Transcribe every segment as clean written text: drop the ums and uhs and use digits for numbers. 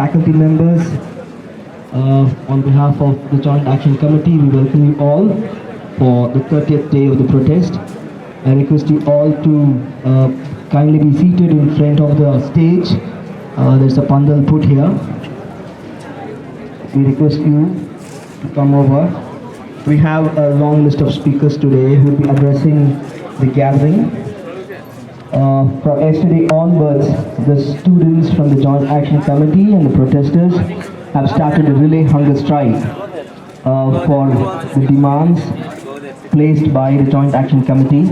faculty members, on behalf of the Joint Action Committee, we welcome you all for the 30th day of the protest. I request you all to kindly be seated in front of the stage. There's a pandal put here. We request you to come over. We have a long list of speakers today who will be addressing the gathering. From yesterday onwards, the students from the Joint Action Committee and the protesters have started a relay hunger strike for the demands placed by the Joint Action Committee.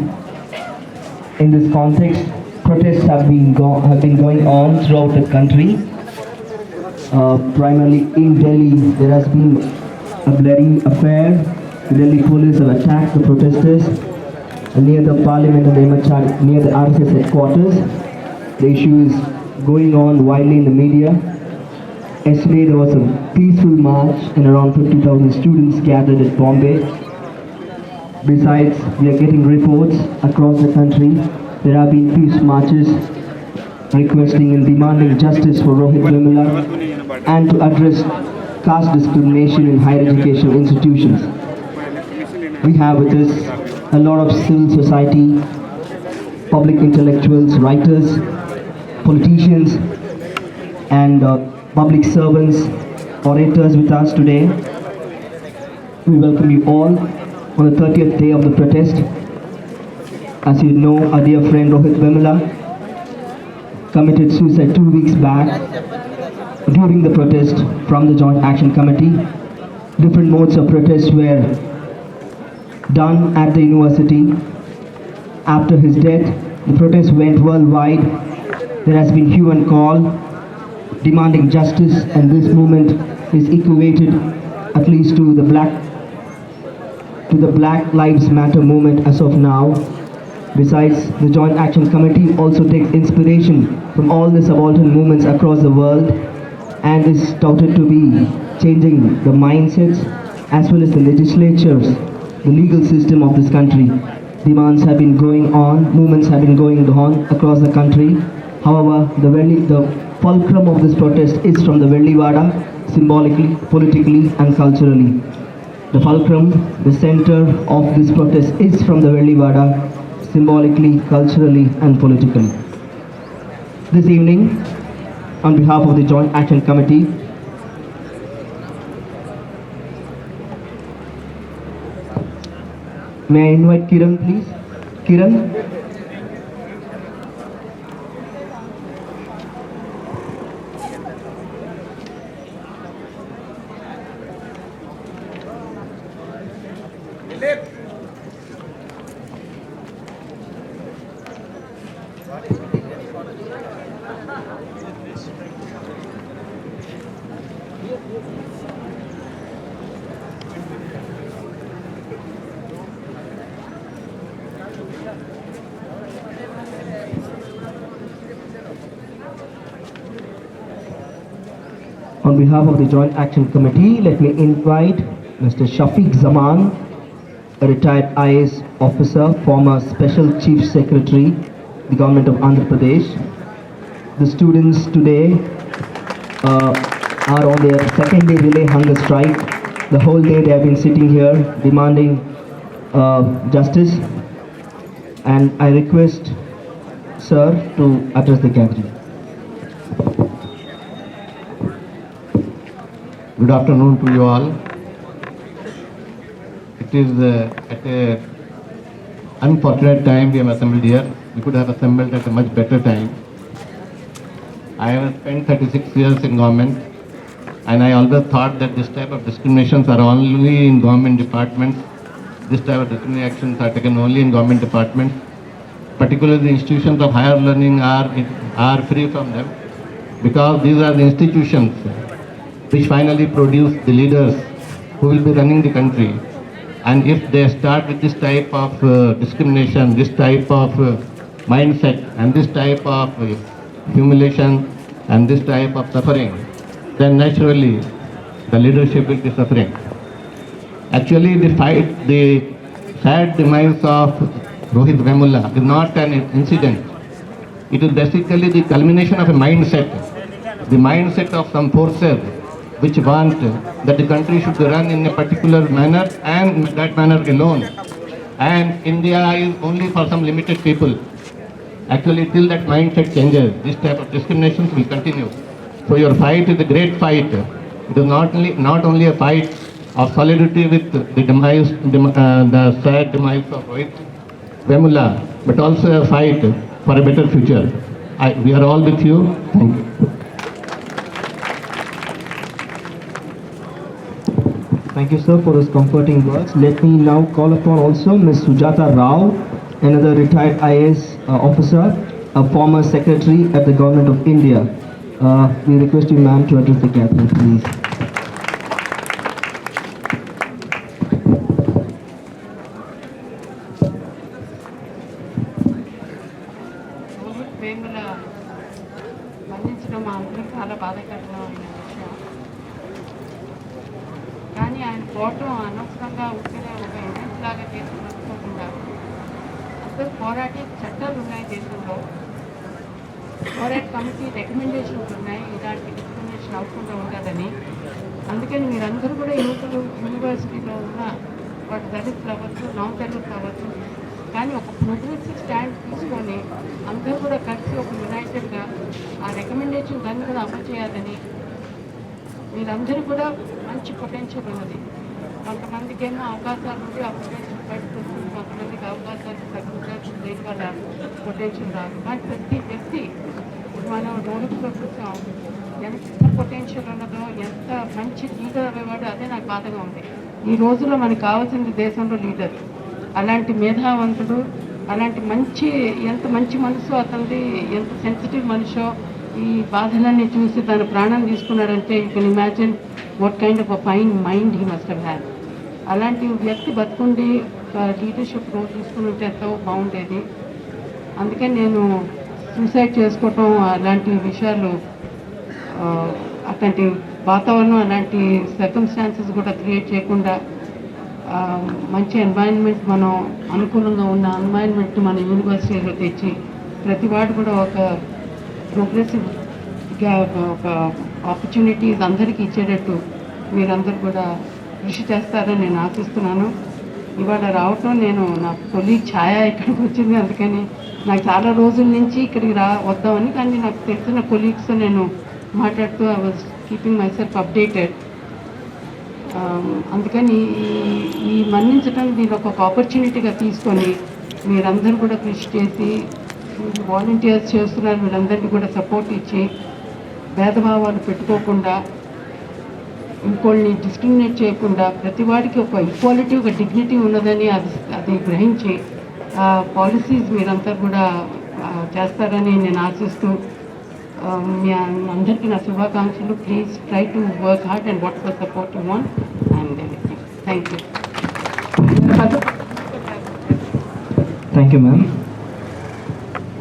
In this context, protests have been going on throughout the country. Primarily in Delhi, there has been a bloody affair. The Delhi police have attacked the protesters near the parliament and near the RSS headquarters. The issue is going on widely in the media. Yesterday there was a peaceful march and around 50,000 students gathered at Bombay. Besides, we are getting reports across the country. There have been peace marches requesting and demanding justice for Rohit Vemula and to address caste discrimination in higher educational institutions. We have with us a lot of civil society, public intellectuals, writers, politicians, and public servants, orators with us today. We welcome you all on the 30th day of the protest. As you know, our dear friend Rohit Vemula committed suicide 2 weeks back during the protest from the Joint Action Committee. Different modes of protest were done at the university. After his death, the protest went worldwide. There has been hue and call demanding justice, and this movement is equated at least to the Black Lives Matter movement as of now. Besides, the Joint Action Committee also takes inspiration from all the subaltern movements across the world and is touted to be changing the mindsets as well as the legislatures, the legal system of this country. Demands have been going on, movements have been going on across the country. However, the fulcrum of this protest is from the Vellivada, symbolically, politically and culturally. The fulcrum, the center of this protest is from the Vellivada, symbolically, culturally and politically. This evening, on behalf of the Joint Action Committee, may I invite Kiran, please? Kiran? On behalf of the Joint Action Committee, let me invite Mr. Shafiq Zaman, a retired IAS officer, former Special Chief Secretary, the Government of Andhra Pradesh. The students today are on their second day relay hunger strike. The whole day they have been sitting here demanding justice, and I request sir to address the gathering. Good afternoon to you all. It is at a unfortunate time we have assembled here. We could have assembled at a much better time. I have spent 36 years in government, and I always thought that this type of discriminations are only in government departments. This type of discriminatory actions are taken only in government departments. Particularly the institutions of higher learning are free from them, because these are the institutions which finally produce the leaders who will be running the country. And if they start with this type of discrimination, this type of mindset, and this type of humiliation, and this type of suffering, then naturally the leadership will be suffering. Actually, the sad demise of Rohit Vemula is not an incident. It is basically the culmination of a mindset the mindset of some forces which want that the country should run in a particular manner and that manner alone. And India is only for some limited people. Actually, till that mindset changes, this type of discriminations will continue. So your fight is a great fight. It is not only a fight of solidarity with the sad demise of Rohit Vemula, but also a fight for a better future. We are all with you. Thank you. Thank you, sir, for those comforting words. Let me now call upon also Ms. Sujata Rao, another retired IAS officer, a former secretary at the Government of India. We request you, ma'am, to address the gathering, please. Vemula మరణించడం మా అందరికీ చాలా బాధాకరమైన విషయం. కానీ ఆయన పోవటం అనవసరంగా ఉంటేనే ఒక ఈవెంట్ లాగా చేసి మర్చిపోకుండా అందరూ పోరాటే చట్టాలు ఉన్నాయి దేశంలో, పోరాట్ కమిటీ రికమెండేషన్స్ ఉన్నాయి ఇలాంటి డిస్క్రిమినేషన్ అవ్వకుండా ఉండాలని. అందుకని మీరందరూ కూడా యువకులు యూనివర్సిటీలో ఉన్న వాటి దళితులు అవ్వచ్చు, నాన్ దళితులు అవ్వచ్చు, కానీ ఒక ప్రోగ్రెసివ్ స్టాండ్ తీసుకొని అందరూ కూడా కలిసి ఒక యునైటెడ్గా ఆ రికమెండేషన్ దాన్ని కూడా అమలు చేయాలని. వీళ్ళందరూ కూడా మంచి పొటెన్షియల్ ఉన్నది. కొంతమందికి ఏమో అవకాశాలు ఉండి ఆ పొటెన్షియల్ బయటకు వస్తుంది, కొంతమందికి అవకాశాలు తగ్గుతారు, దేని వల్ల పొటెన్షియల్ రాదు. కానీ ప్రతి వ్యక్తి మనం రోడ్డులో చూసాం ఎంత పొటెన్షియల్ ఉన్నదో, ఎంత మంచి లీడర్ అయ్యేవాడు. అదే నాకు బాధగా ఉంది. ఈ రోజుల్లో మనకు కావాల్సింది దేశంలో లీడర్, అలాంటి మేధావంతుడు, అలాంటి ఎంత మంచి మనసు అతనిది, ఎంత సెన్సిటివ్ మనిషో. ఈ బాధలన్నీ చూసి తన ప్రాణం తీసుకున్నాడంటే you can imagine what kind of a fine mind he must have had. అలాంటి వ్యక్తి బతుకుండి లీడర్షిప్ రోల్ తీసుకుని ఉంటే ఎంతో బాగుండేది. అందుకని నేను సూసైడ్ చేసుకోవటం అలాంటి విషయాలు, అట్లాంటి వాతావరణం, అలాంటి సర్కమ్స్టాన్సెస్ కూడా క్రియేట్ చేయకుండా మంచి ఎన్వైరన్మెంట్, మనం అనుకూలంగా ఉన్న ఎన్వైరన్మెంట్ మన యూనివర్సిటీలో తెచ్చి ప్రతి వాడు కూడా ఒక ప్రోగ్రెసివ్గా ఒక ఆపర్చునిటీస్ అందరికీ ఇచ్చేటట్టు మీరందరూ కూడా కృషి చేస్తారని నేను ఆశిస్తున్నాను. ఇవాళ రావటం, నేను నా కొలీగ్ ఛాయ ఇక్కడికి వచ్చింది, అందుకని నాకు చాలా రోజుల నుంచి ఇక్కడికి వద్దామని, కానీ నాకు తెలిసిన కొలీగ్స్తో నేను మాట్లాడుతూ I was keeping my self updated. అందుకని ఈ మన్నించడం దీని ఒక ఆపర్చునిటీగా తీసుకొని మీరందరూ కూడా కృషి చేసి, వాలంటీర్స్ చేస్తున్నారు, వీళ్ళందరికీ కూడా సపోర్ట్ ఇచ్చి, భేదభావాలు పెట్టుకోకుండా, ఇంకోళ్ళని డిస్క్రిమినేట్ చేయకుండా, ప్రతి వాడికి ఒక ఈక్వాలిటీ, ఒక డిగ్నిటీ ఉన్నదని అది గ్రహించి పాలసీస్ మీరంతా కూడా చేస్తారని నేను ఆశిస్తూ, మీ అందరికీ నా శుభాకాంక్షలు. Please try to work hard and what for support you want and everything. Thank you. Thank you, ma'am.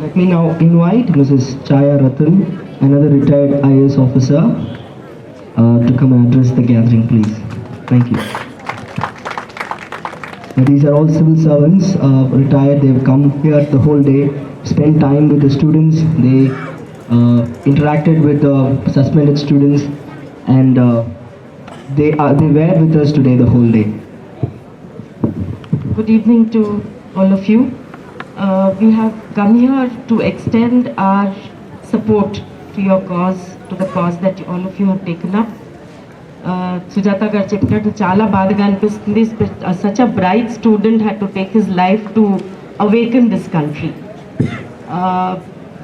Let me now invite Mrs. Chaya Ratan, another retired IAS officer, to come and address the gathering, please. Thank you. Now, these are all civil servants, retired. They've come here the whole day, spent time with the students. They interacted with the suspended students, and they were with us today the whole day. Good evening to all of you. We have come here to extend our support to your cause, to the cause that all of you have taken up. Sujata garu cheppinattu chaala baadaga anpistundi. Such a bright student had to take his life to awaken this country.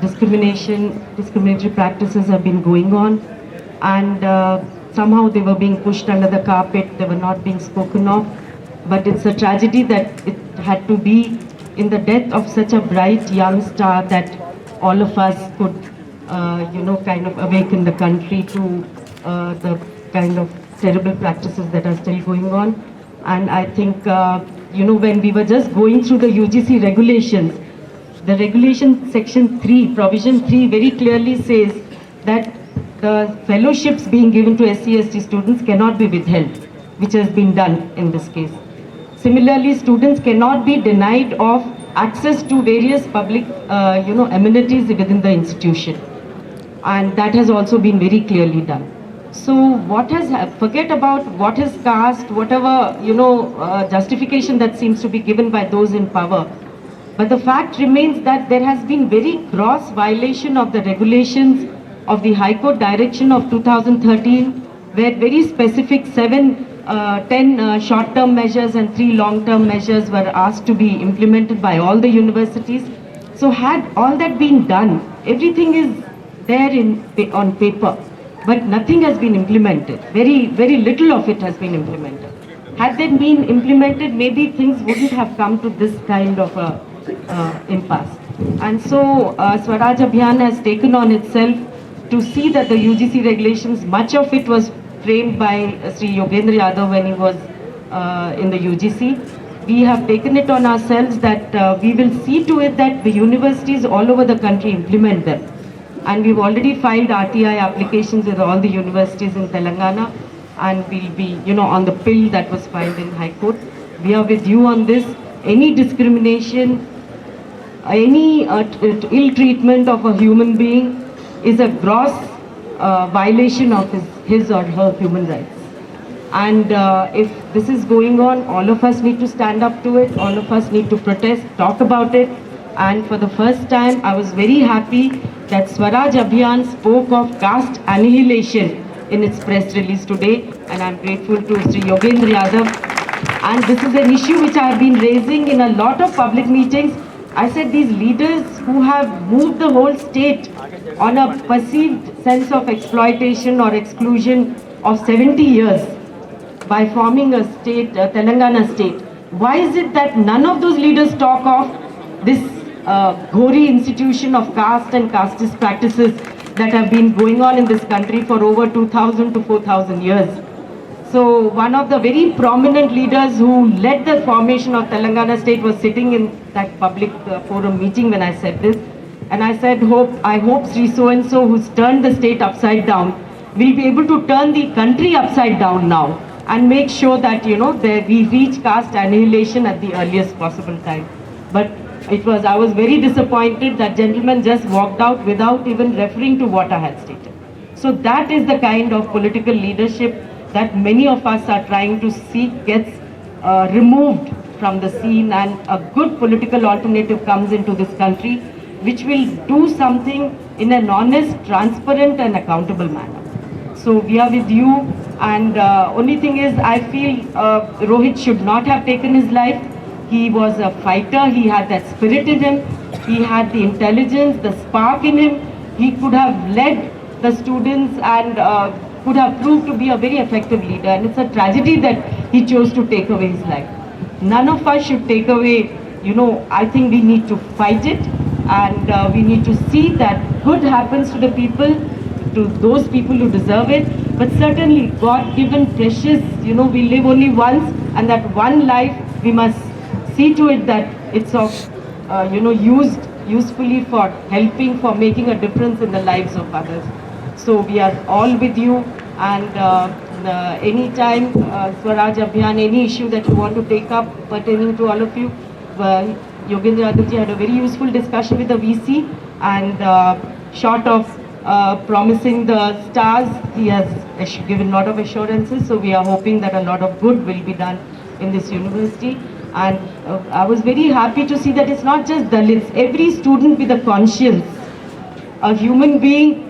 Discriminatory practices have been going on, and somehow they were being pushed under the carpet. They were not being spoken of. But it's a tragedy that it had to be in the death of such a bright young star that all of us could, kind of awaken the country to the kind of terrible practices that are still going on. And I think, when we were just going through the UGC regulations, the regulation section 3, provision 3 very clearly says that the fellowships being given to SC/ST students cannot be withheld, which has been done in this case. Similarly, students cannot be denied of access to various public, amenities within the institution. and that has also been very clearly done. So forget about what is caste, whatever, justification that seems to be given by those in power. But the fact remains that there has been very gross violation of the regulations of the High Court direction of 2013, where very specific 10 short-term measures and 3 long-term measures were asked to be implemented by all the universities. So had all that been done, everything is there on paper, but nothing has been implemented. Very, very little of it has been implemented. Had they been implemented, maybe things wouldn't have come to this kind of a impasse. And so Swaraj Abhiyan has taken on itself to see that the UGC regulations, much of it was framed by Sri Yogendra Yadav when he was in the UGC. We have taken it on ourselves that we will see to it that the universities all over the country implement them. And we've already filed RTI applications with all the universities in Telangana, and we'll be, on the bill that was filed in High Court. We are with you on this. Any discrimination, any ill treatment of a human being is a gross violation of his or her human rights. And if this is going on, all of us need to stand up to it, all of us need to protest, talk about it. And for the first time, I was very happy that Swaraj Abhiyan spoke of caste annihilation in its press release today. And I'm grateful to Sri Yogendra Yadav. And this is an issue which I have been raising in a lot of public meetings. I said these leaders who have moved the whole state on a perceived sense of exploitation or exclusion of 70 years by forming a state, Telangana state. Why is it that none of those leaders talk of this gory institution of caste and casteist practices that have been going on in this country for over 2,000 to 4,000 years? So one of the very prominent leaders who led the formation of Telangana state was sitting in that public forum meeting when I said this. And I said, I hope Sri so-and-so who's turned the state upside down will be able to turn the country upside down now and make sure that, we reach caste annihilation at the earliest possible time. But I was very disappointed that gentleman just walked out without even referring to what I had stated. So that is the kind of political leadership that many of us are trying to see gets removed from the scene, and a good political alternative comes into this country which will do something in an honest, transparent and accountable manner. So we are with you, and only thing is I feel Rohit should not have taken his life. He was a fighter, he had that spirit in him, he had the intelligence, the spark in him. He could have led the students and could have proved to be a very effective leader, and it's a tragedy that he chose to take away his life. None of us should take away, I think we need to fight it, and we need to see that good happens to the people, to those people who deserve it. But certainly God-given precious, we live only once, and that one life we must see to it that it's of, used usefully for helping, for making a difference in the lives of others. So we are all with you, and anytime Swaraj Abhiyan, any issue that you want to take up pertaining to all of you, Yogendra Yadav had a very useful discussion with the VC, and short of promising the stars, he has given a lot of assurances. So we are hoping that a lot of good will be done in this university. And I was very happy to see that it's not just Dalits. Every student with a conscience, a human being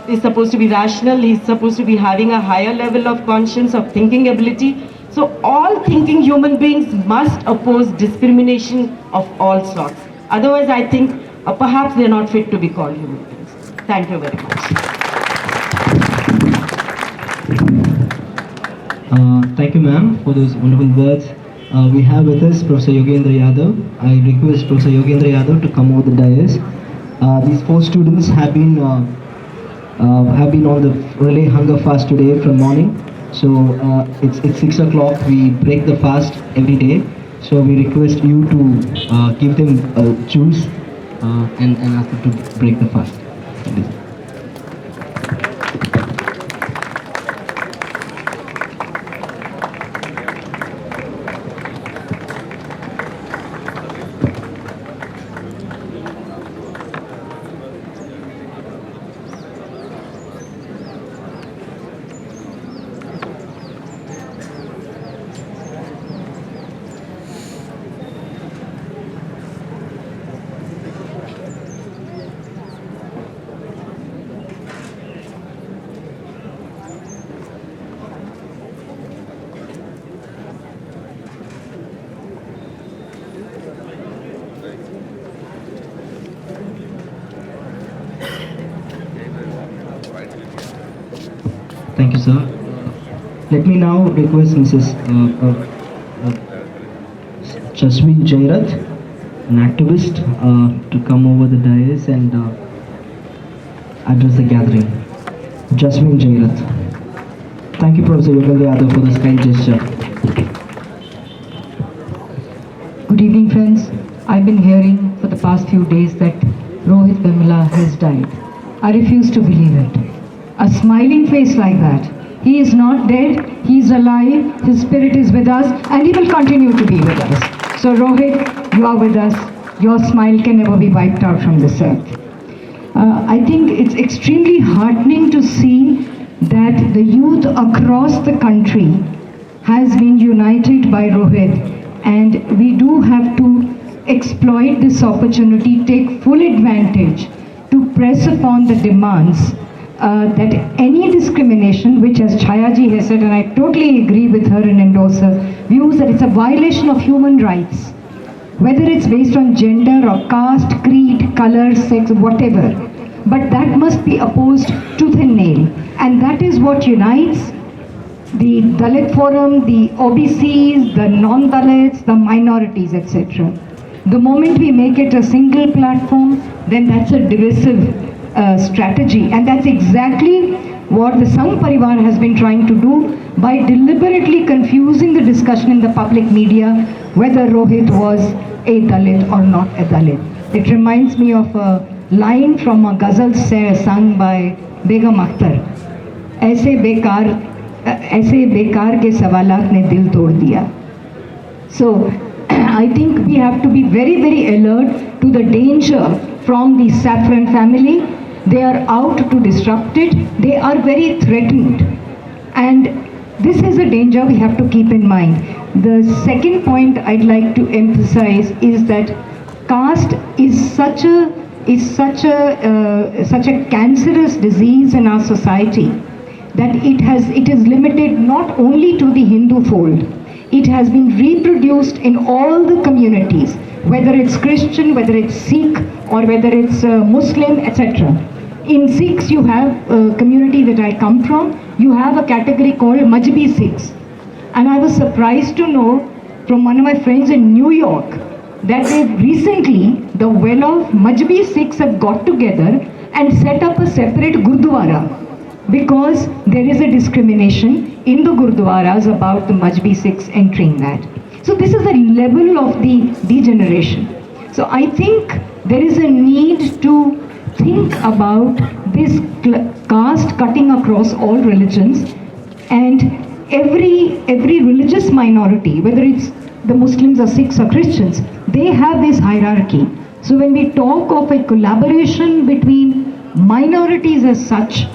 is supposed to be rational, he's supposed to be having a higher level of conscience, of thinking ability. So all thinking human beings must oppose discrimination of all sorts. Otherwise, I think perhaps they're not fit to be called human beings. Thank you very much. Thank you, ma'am, for those wonderful words. We have with us Professor Yogendra Yadav. I request Professor Yogendra Yadav to come over the dais. These 4 students have been on the relay hunger fast today from morning. So it's 6 o'clock. We break the fast every day. So we request you to give them juice and ask them to break the fast. Thank you, sir. Let me now request Mrs. Jasmine Jairath, an activist, to come over the dais and address the gathering. Jasmine Jairath. Thank you, Professor Yogendra Yadav, for this kind gesture. Good evening, friends. I've been hearing for the past few days that Rohit Vemula has died. I refuse to believe it. A smiling face like that. He is not dead, he is alive, his spirit is with us, and he will continue to be with us. So Rohit, you are with us. Your smile can never be wiped out from this earth. I think it's extremely heartening to see that the youth across the country has been united by Rohit, and we do have to exploit this opportunity, take full advantage to press upon the demands that any discrimination, which as Chayaji has said, and I totally agree with her and endorse her views, that it's a violation of human rights, whether it's based on gender or caste, creed, color, sex, whatever. But that must be opposed tooth and nail. And that is what unites the Dalit Forum, the OBCs, the non-Dalits, the minorities, etc. The moment we make it a single platform, then that's a divisive strategy. And that's exactly what the Sangh Parivar has been trying to do by deliberately confusing the discussion in the public media whether Rohit was a Dalit or not a Dalit. It reminds me of a line from a ghazal sung by Begum Akhtar. ऐसे बेकार के सवालात ने दिल तोड़ दिया. So I think we have to be very, very alert to the danger from the Saffron family. They are out to disrupt it. They are very threatened. And this is a danger we have to keep in mind. The second point I'd like to emphasize is that caste is such a cancerous disease in our society that it is limited not only to the Hindu fold. It has been reproduced in all the communities, whether it's Christian, whether it's Sikh, or whether it's Muslim, etc. In Sikhs, you have a community that I come from, you have a category called Majbi Sikhs. And I was surprised to know from one of my friends in New York that they've recently, the well-off Majbi Sikhs have got together and set up a separate Gurdwara, because there is a discrimination in the Gurdwaras about the Majbi Sikhs entering that. So this is a level of the degeneration. So I think there is a need to think about this caste cutting across all religions, and every religious minority, whether it's the Muslims or Sikhs or Christians, they have this hierarchy. So when we talk of a collaboration between minorities as such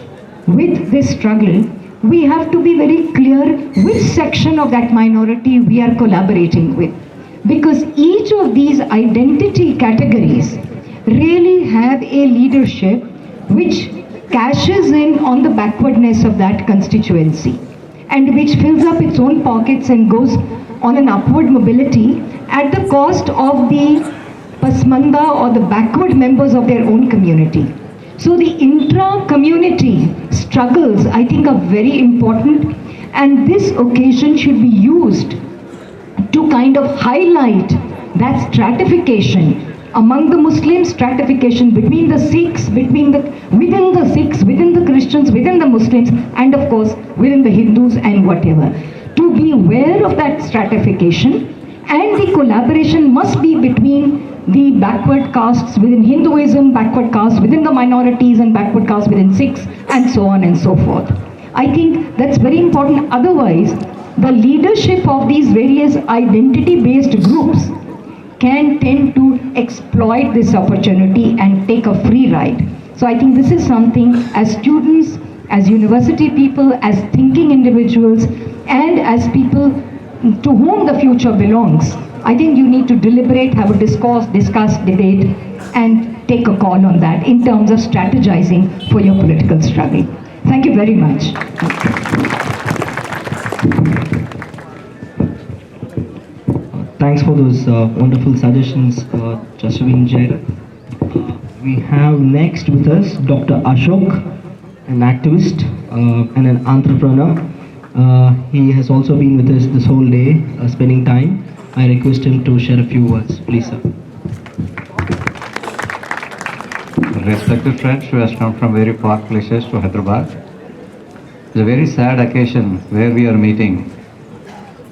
with this struggle, we have to be very clear which section of that minority we are collaborating with. Because each of these identity categories really have a leadership which cashes in on the backwardness of that constituency, and which fills up its own pockets and goes on an upward mobility at the cost of the pasmanda or the backward members of their own community. So the intra-community struggles, I think, are very important, and this occasion should be used to kind of highlight that stratification among the Muslims, stratification between the Sikhs, within the Sikhs, within the Christians, within the Muslims, and of course within the Hindus and whatever. To be aware of that stratification, and the collaboration must be between the backward castes within Hinduism, backward castes within the minorities, and backward castes within Sikhs, and so on and so forth. I think that's very important. Otherwise, the leadership of these various identity-based groups can tend to exploit this opportunity and take a free ride. So I think this is something, as students, as university people, as thinking individuals, and as people to whom the future belongs, I think you need to deliberate, have a discourse, discuss, debate, and take a call on that in terms of strategizing for your political struggle. Thank you very much. Thanks for those wonderful suggestions, Jasmine Jairath. We have next with us Dr. Ashok, an activist and an entrepreneur. He has also been with us this whole day, spending time. I request him to share a few words. Please, sir. Respected friends who has come from very far places to Hyderabad. It's a very sad occasion where we are meeting.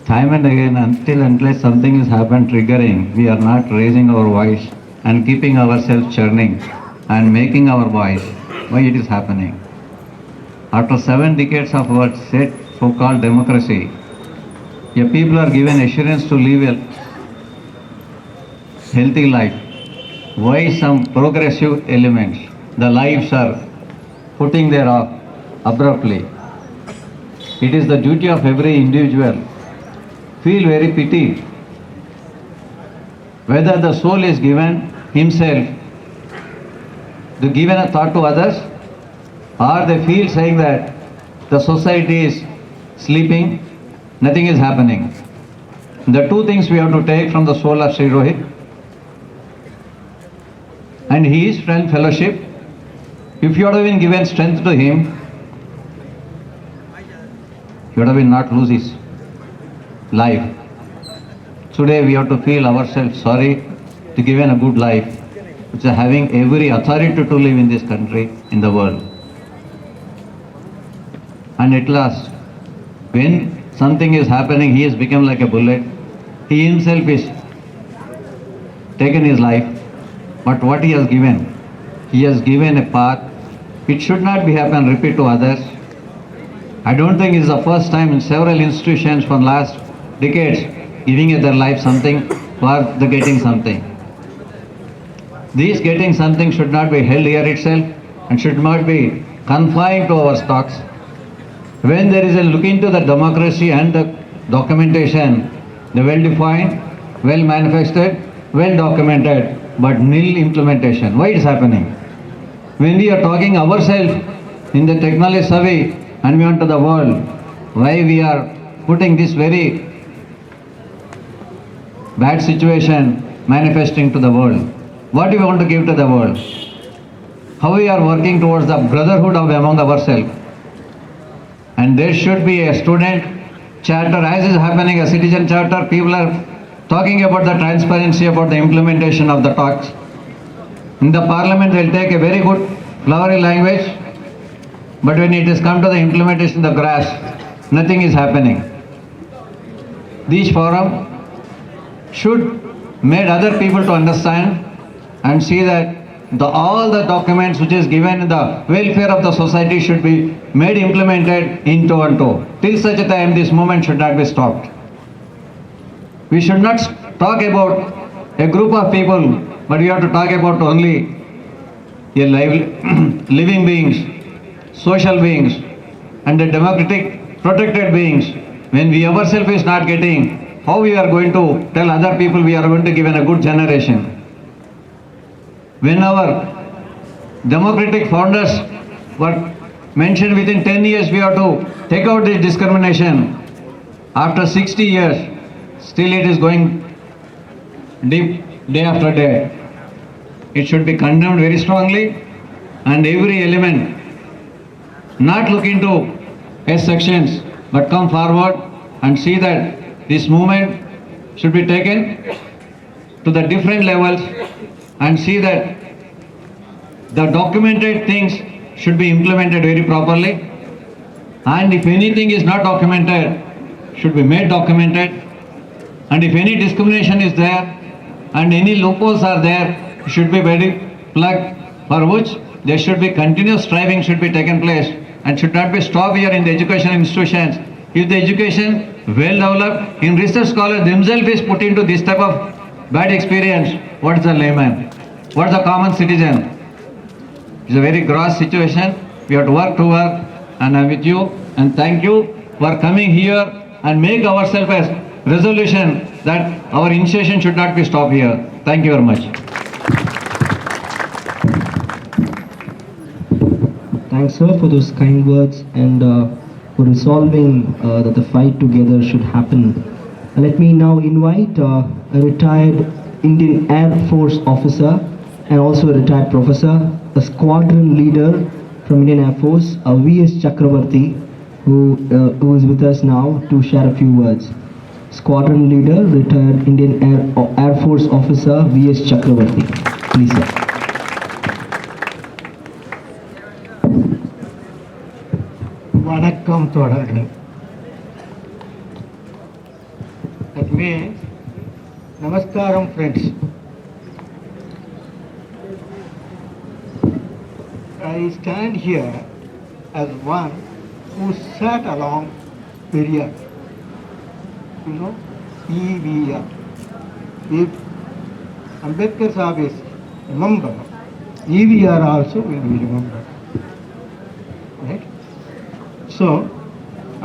Time and again, unless something has happened triggering, we are not raising our voice and keeping ourselves churning and making our voice. Why it is happening? After 7 decades of our set so-called democracy, your people are given assurance to live a healthy life. Why some progressive elements, the lives are putting there off abruptly? It is the duty of every individual. Feel very pity whether the soul is given himself to given a thought to others, or they feel saying that the society is sleeping, nothing is happening. The two things we have to take from the soul of Sri Rohit and his friend fellowship. If you would have been given strength to him, he would have been not lose his life. Today we have to feel ourselves sorry to given a good life, which is having every authority to live in this country, in the world. And at last, when something is happening, he has become like a bullet. He himself is taken his life. But what he has given a path. It should not be happen repeat to others. I don't think it is the first time in several institutions from last decades giving their life something for the getting something. This getting something should not be held here itself and should not be confined to our stocks. When there is a look into the democracy and the documentation, the well-defined, well-manifested, well-documented, but nil implementation. Why it is happening? When we are talking ourselves in the technology survey and we want to the world, why we are putting this very bad situation manifesting to the world? What do we want to give to the world? How we are working towards the brotherhood of among ourselves? And there should be a student charter, as is happening, a citizen charter. People are talking about the transparency, about the implementation of the talks. In the parliament, they'll take a very good flowery language, but when it is come to the implementation of the grass, nothing is happening. These forum should make other people to understand and see that all the documents which is given in the welfare of the society should be made implemented in toe and toe. Till such a time, this movement should not be stopped. We should not talk about a group of people, but we have to talk about only a living beings, social beings, and the democratic protected beings. When we ourselves is not getting, how we are going to tell other people we are going to give a good generation? When our democratic founders were mentioned within 10 years we have to take out this discrimination. After 60 years, still it is going deep day after day. It should be condemned very strongly, and every element not look into S sections but come forward and see that this movement should be taken to the different levels and see that the documented things should be implemented very properly, and if anything is not documented, should be made documented, and if any discrimination is there and any loopholes are there, should be very plugged, for which there should be continuous striving should be taken place and should not be stopped here in the education institutions. If the education well developed, in research scholars themselves is put into this type of bad experience, what is the layman? What is the common citizen? It's a very gross situation. We have to work toward, and I'm with you, and thank you for coming here and make ourselves a resolution that our initiation should not be stopped here. Thank you very much. Thanks, sir, for those kind words and for resolving that the fight together should happen. Let me now invite a retired Indian Air Force officer and also a retired professor, a squadron leader, from Indian Air Force, V.S. Chakravarti, who is with us now to share a few words. Squadron Leader, retired Indian Air Force Officer V.S. Chakravarti. Please, sir. வணக்கம் தோழர்களே. That means Namaskaram friends. I stand here as one who sat along Periyar. You know, EVR. If Ambedkar Sahib is remembered, EVR also will be remembered. Right? So,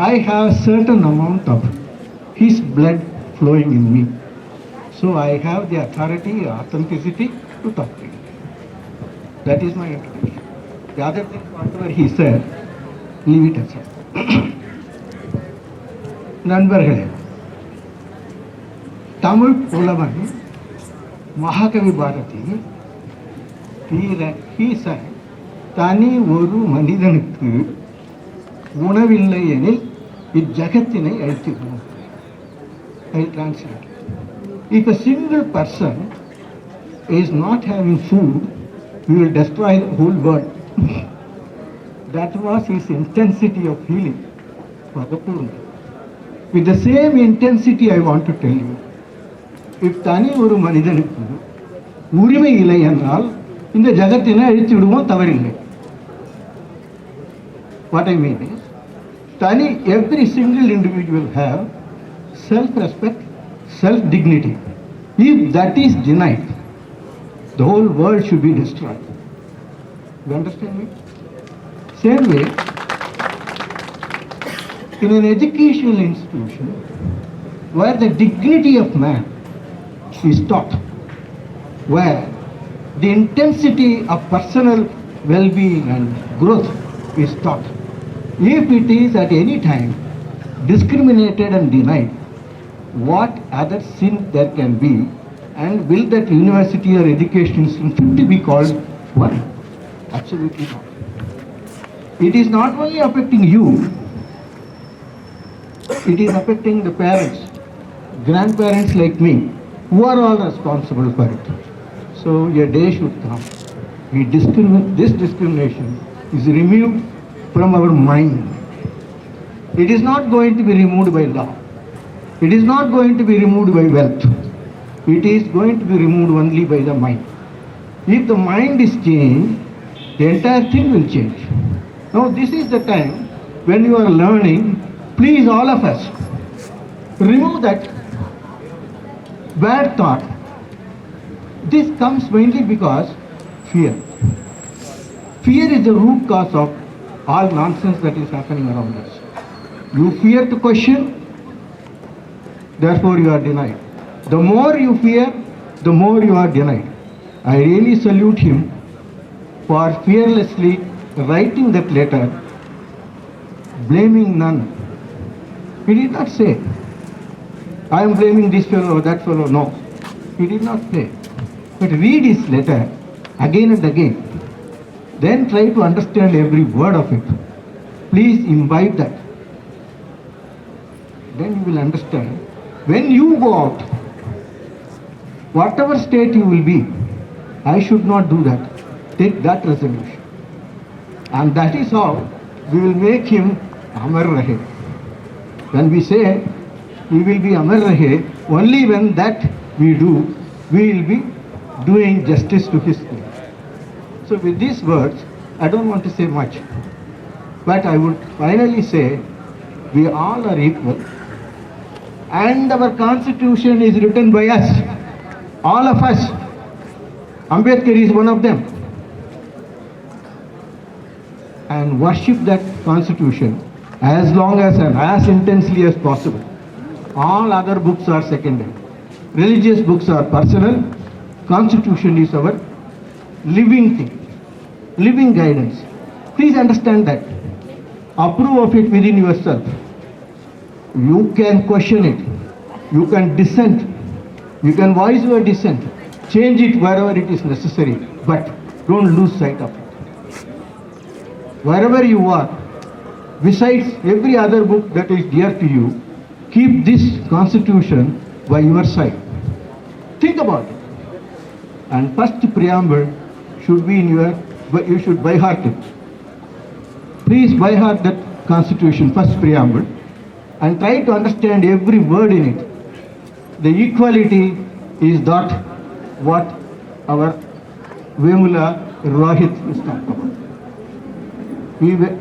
I have a certain amount of his blood flowing in me. So, I have the authority, authenticity to talk to you. That is my introduction. The other thing, whatever he said, leave it aside. நண்பர்களே, தமிழ் புலவன் மகாகவி Bharathi he said, தனி ஒரு மனிதனுக்கு உணவில்லை எனில் இஜகத்தினை அழித்துவிடும். I translate. If a single person is not having food, we will destroy the whole world. That was his intensity of healing for the poor. With the same intensity I want to tell you, if தனி ஒரு மனிதனுக்கு உரிமை இல்லை என்றால் இந்த ஜகத்தினை அழித்து விடுவோம், தவறில்லை. What I mean is, every single individual have self-respect, self-dignity. If that is denied, the whole world should be destroyed. You understand me? Same way, in an educational institution where the dignity of man is taught, where the intensity of personal well-being and growth is taught, if it is at any time discriminated and denied, what other sin there can be, and will that university or education institution be called one? Absolutely not. It is not only affecting you, it is affecting the parents, grandparents like me, who are all responsible for it. So a day should come. This discrimination is removed from our mind. It is not going to be removed by law. It is not going to be removed by wealth. It is going to be removed only by the mind. If the mind is changed, the entire thing will change. Now this is the time when you are learning, please all of us, remove that bad thought. This comes mainly because fear. Fear is the root cause of all nonsense that is happening around us. You fear to question, therefore you are denied. The more you fear, the more you are denied. I really salute him for fearlessly writing that letter, blaming none. He did not say, I am blaming this fellow or that fellow. No, he did not say. But read his letter again and again. Then try to understand every word of it. Please imbibe that. Then you will understand. When you go out, whatever state you will be, I should not do that. Take that resolution. And that is how we will make him Amar Rahe. When we say he will be Amar Rahe, only when that we do, we will be doing justice to his name. So with these words, I don't want to say much. But I would finally say, we all are equal. And our constitution is written by us. All of us. Ambedkar is one of them. And worship that constitution as long as and as intensely as possible. All other books are secondary. Religious books are personal. Constitution is our living thing, living guidance. Please understand that. Approve of it within yourself. You can question it. You can dissent. You can voice your dissent. Change it wherever it is necessary. But don't lose sight of it. wherever you are, besides every other book that is dear to you, keep this constitution by your side. Think about it. And first preamble should be in you should by heart it. Please by heart that constitution, first preamble, and try to understand every word in it. The equality is that what our Vemula Rohit is talking about.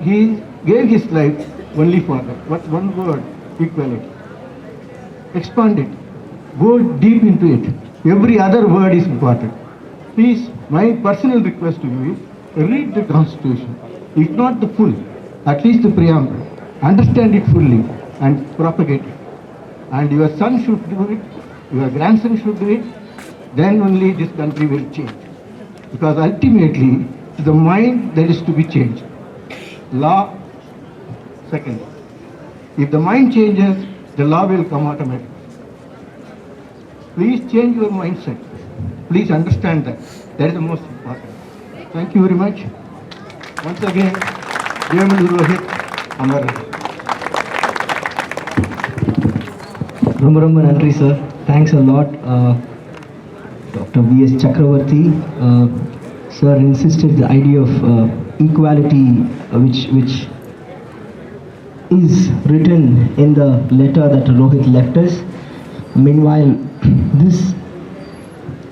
He gave his life only for that. What one word? Equality. Expand it. Go deep into it. Every other word is important. Please, my personal request to you is read the Constitution. If not the full, at least the preamble. Understand it fully and propagate it. And your son should do it, your grandson should do it, then only this country will change. Because ultimately, it's the mind that is to be changed. Law, second. If the mind changes, the law will come automatically. Please change your mindset. Please understand that. That is the most important. Thank you very much. Once again, Dear Rohit, Amar. Romba Nandri, sir. Thanks a lot. Dr. V.S. Chakravarti, sir insisted the idea of equality, which is written in the letter that Rohit left us. Meanwhile, this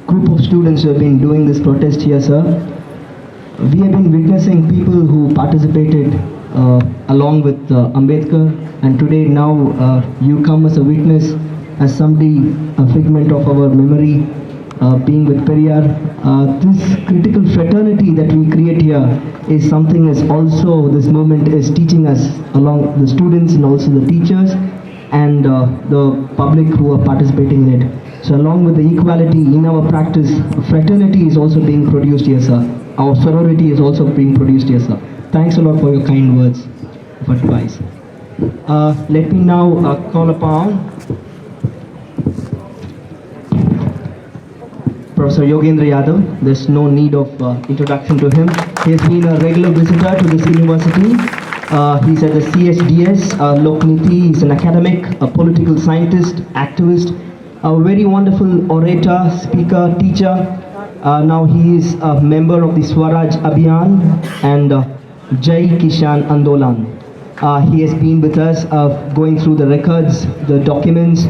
group of students who have been doing this protest here, sir, we have been witnessing people who participated along with Ambedkar, and today now you come as a witness, as somebody, a figment of our memory, being with Periyar. This critical fraternity that we create here is something is also, this movement is teaching us, along the students and also the teachers and the public who are participating in it. So along with the equality in our practice, fraternity is also being produced here, sir. Our sorority is also being produced here, sir. Thanks a lot for your kind words of advice. Let me now call upon Professor Yogendra Yadav. There's no need of introduction to him. He has been a regular visitor to this university. He's at the CSDS, Lokniti. He's an academic, a political scientist, activist, a very wonderful orator, speaker, teacher. Now he is a member of the Swaraj Abhiyan and Jai Kishan Andolan. He has been with us going through the records, the documents,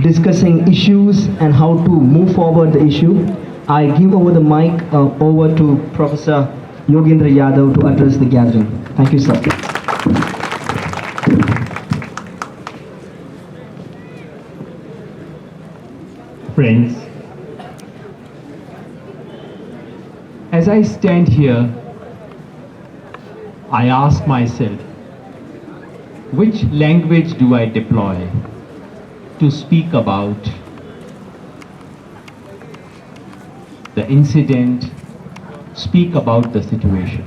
discussing issues and how to move forward the issue. I give over the mic over to Professor Yogendra Yadav to address the gathering. Thank you, sir. Friends, as I stand here, I ask myself, which language do I deploy to speak about the incident, speak about the situation?